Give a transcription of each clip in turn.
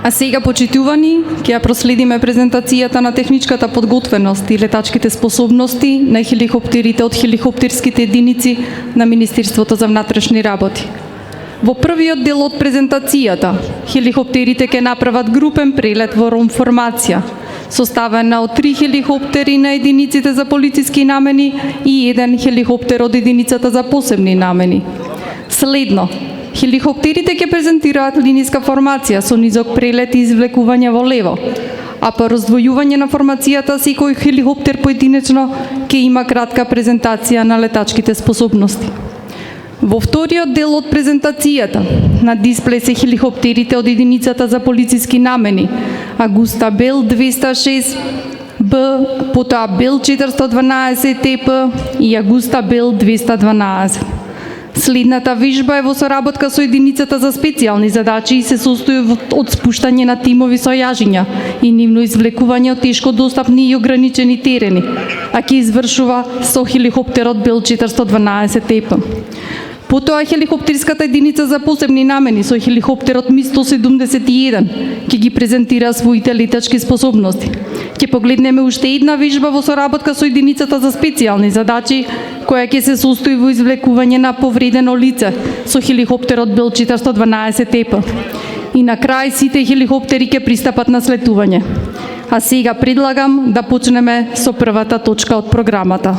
А сега, почитувани, ќе ја проследиме презентацијата на техничката подготвеност и летачките способности на хеликоптерите од хеликоптерските единици на Министерството за внатрешни работи. Во првиот дел од презентацијата, хеликоптерите ќе направат групен прелет во формација, составена од 3 хеликоптери на единиците за полициски намени и 1 хеликоптер од единицата за посебни намени. Следно, хеликоптерите ќе презентираат линиска формација со низок прелет и извлекување во лево, а по раздвојување на формацијата секој хеликоптер поединечно ќе има кратка презентација на летачките способности. Во вториот дел од презентацијата на дисплеј се хеликоптерите од единицата за полициски намени, Агуста Бел 206 Б, потоа Бел 412 ТП и Агуста Бел 212. Следната вежба е во соработка со единицата за специјални задачи и се состои од спуштање на тимови со јажиња и нивно извлекување од тешко достапни и ограничени терени, а ќе извршува со хеликоптерот Бел 412 ТП. Потоа хеликоптерската единица за посебни намени со хеликоптерот Ми-171 ќе ги презентира своите летачки способности. Ќе погледнеме уште една вежба во соработка со единицата за специјални задачи, која ќе се состои во извлекување на повредено лице со хеликоптерот Бел 412 ТП. И на крај сите хеликоптери ќе пристапат на слетување. А сега предлагам да почнеме со првата точка од програмата.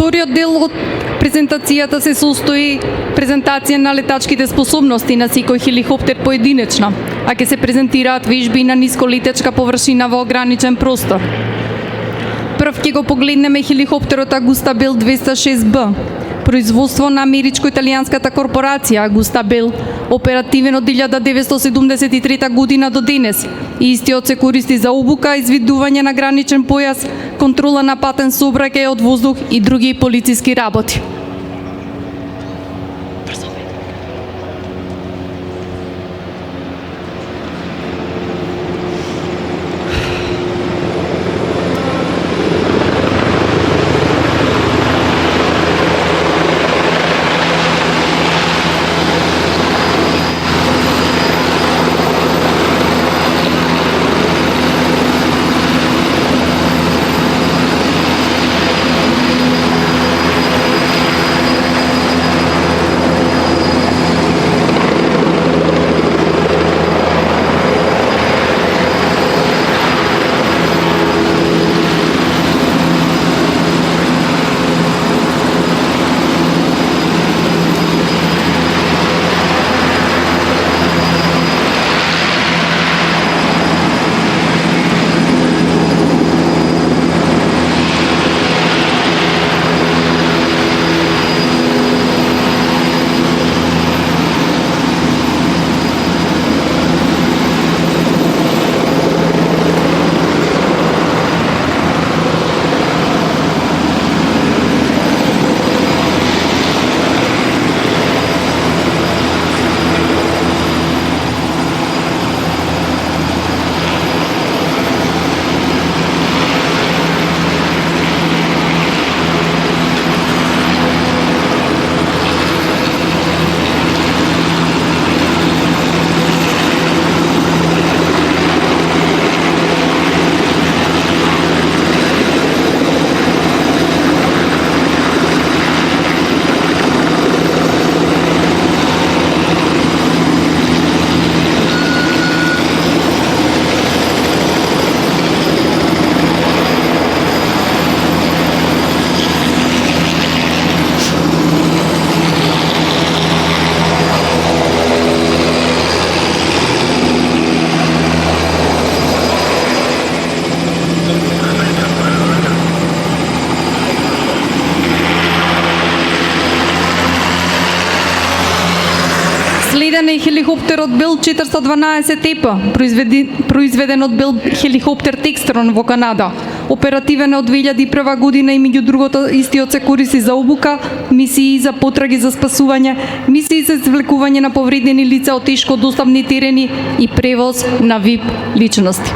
Вториот дел од презентацијата се состои презентација на летачките способности на секој хеликоптер поединечно, а ќе се презентираат вежби на нисколетачка површина во ограничен простор. Прв ќе го погледнеме хеликоптерот Augusta Bell 206B, производство на америчко-италијанската корпорација Augusta Bell, оперативен од 1973 година до денес. И истиот се користи за обука, извидување на граничен појас, контрола на патен сообраќај од воздух и други полициски работи. Следен е хеликоптерот Bell 412EP, произведен од Bell хеликоптер Textron во Канада. Оперативен од 2001 година и меѓу другото истиот се користи за обука, мисии за потраги за спасување, мисии за извлекување на повредени лица од тешко достапни терени и превоз на VIP личности.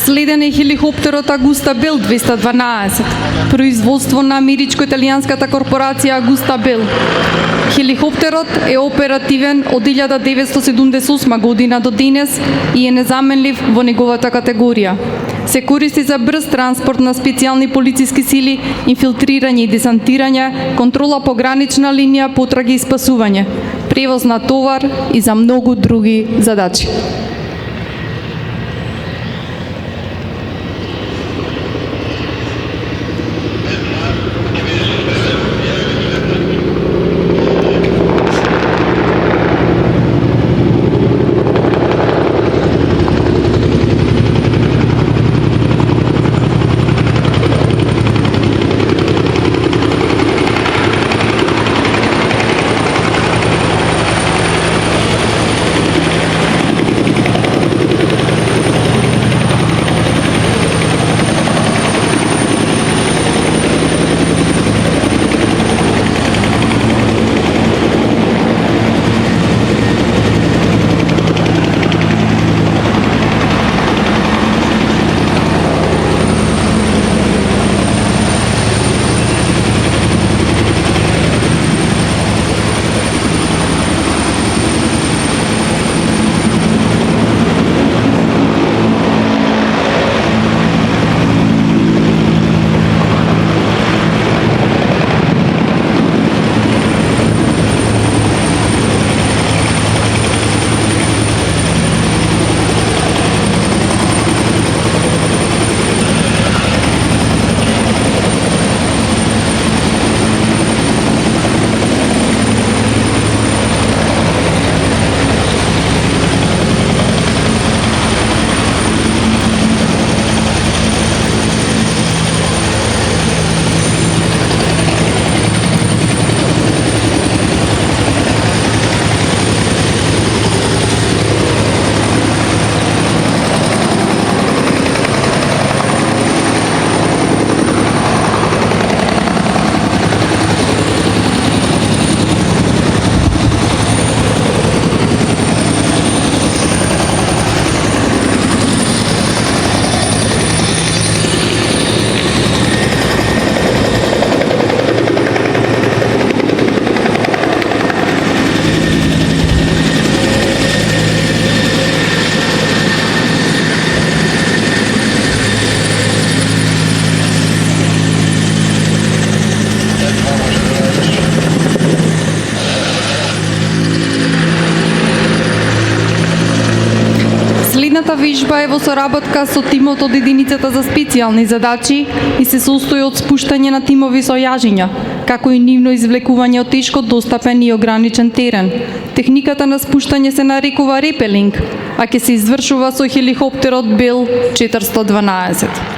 Следен е хеликоптерот Агуста Бел 212, производство на америчко-италијанската корпорација Агуста Бел. Хеликоптерот е оперативен од 1978 година до денес и е незаменлив во неговата категорија. Се користи за брз транспорт на специјални полициски сили, инфилтрирање и десантирање, контрола по гранична линија, потраги и спасување, превоз на товар и за многу други задачи. Следната вежба е во соработка со тимот од единицата за специјални задачи и се состои од спуштање на тимови со јажиња, како и нивно извлекување од тешко достапен и ограничен терен. Техниката на спуштање се нарекува репелинг, а ќе се извршува со хеликоптерот Бел 412.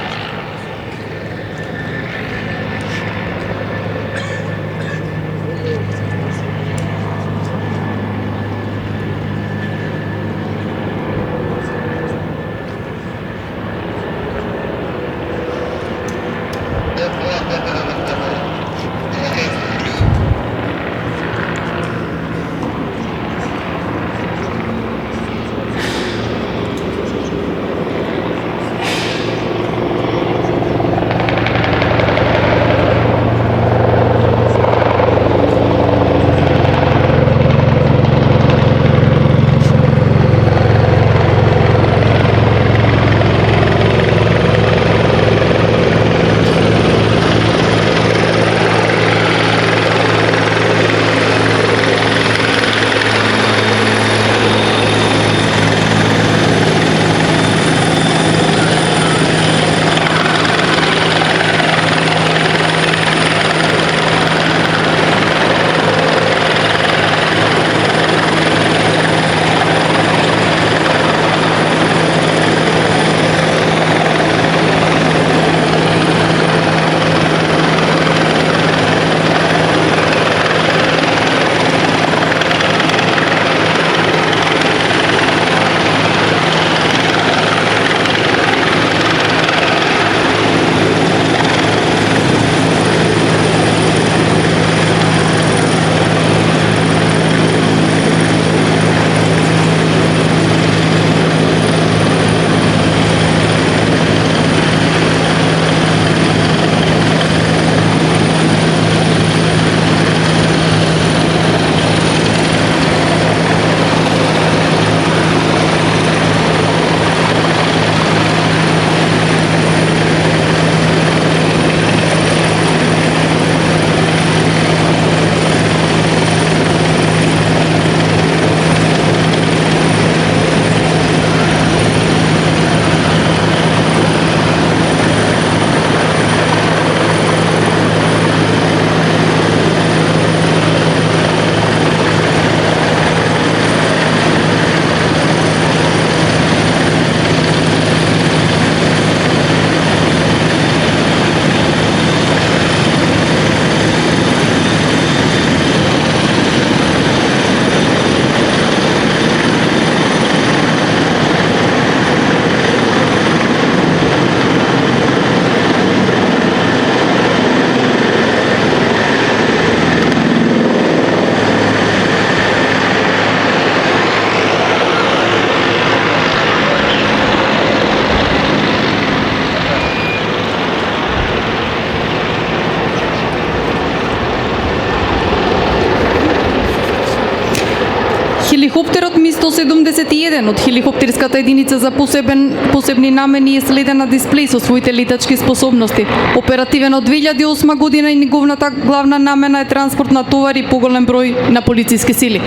Хеликоптерот Ми-171 од хеликоптерската единица за посебни намени е следен на дисплеј со своите летачки способности. Оперативен од 2008 година и неговната главна намена е транспорт на товари и поголем број на полициски сили.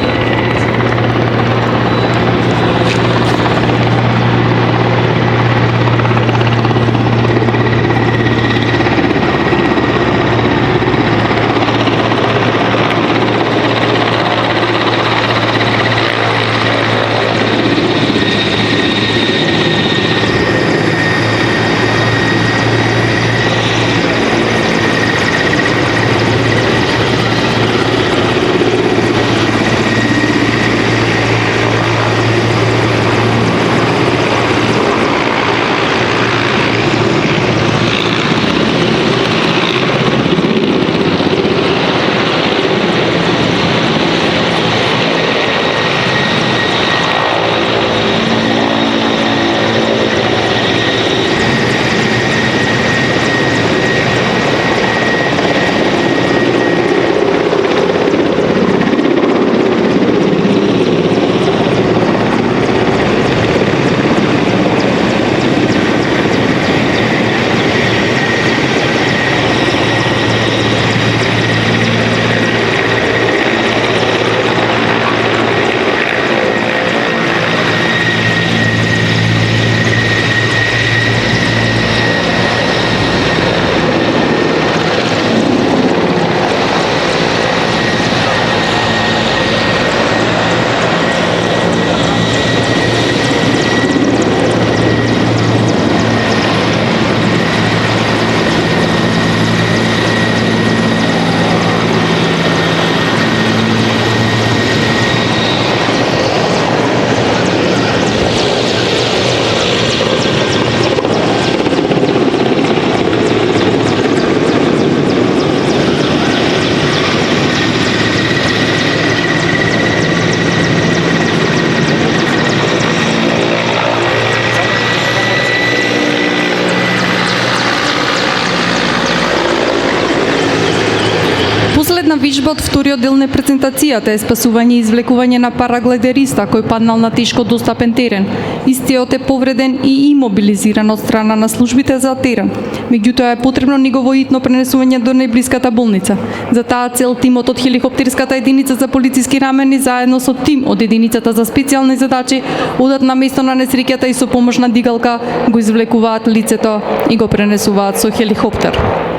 Последна вижба од вториот дел на презентацијата е спасување и извлекување на параглайдериста кој паднал на тешко достапен терен. Истиот е повреден и имобилизиран од страна на службите за терен. Меѓутоа е потребно негово итно пренесување до најблиската болница. За таа цел тимот од хеликоптерската единица за полициски намени заедно со тим од единицата за специјални задачи одат на место на несреќата и со помош на дигалка го извлекуваат лицето и го пренесуваат со хеликоптер.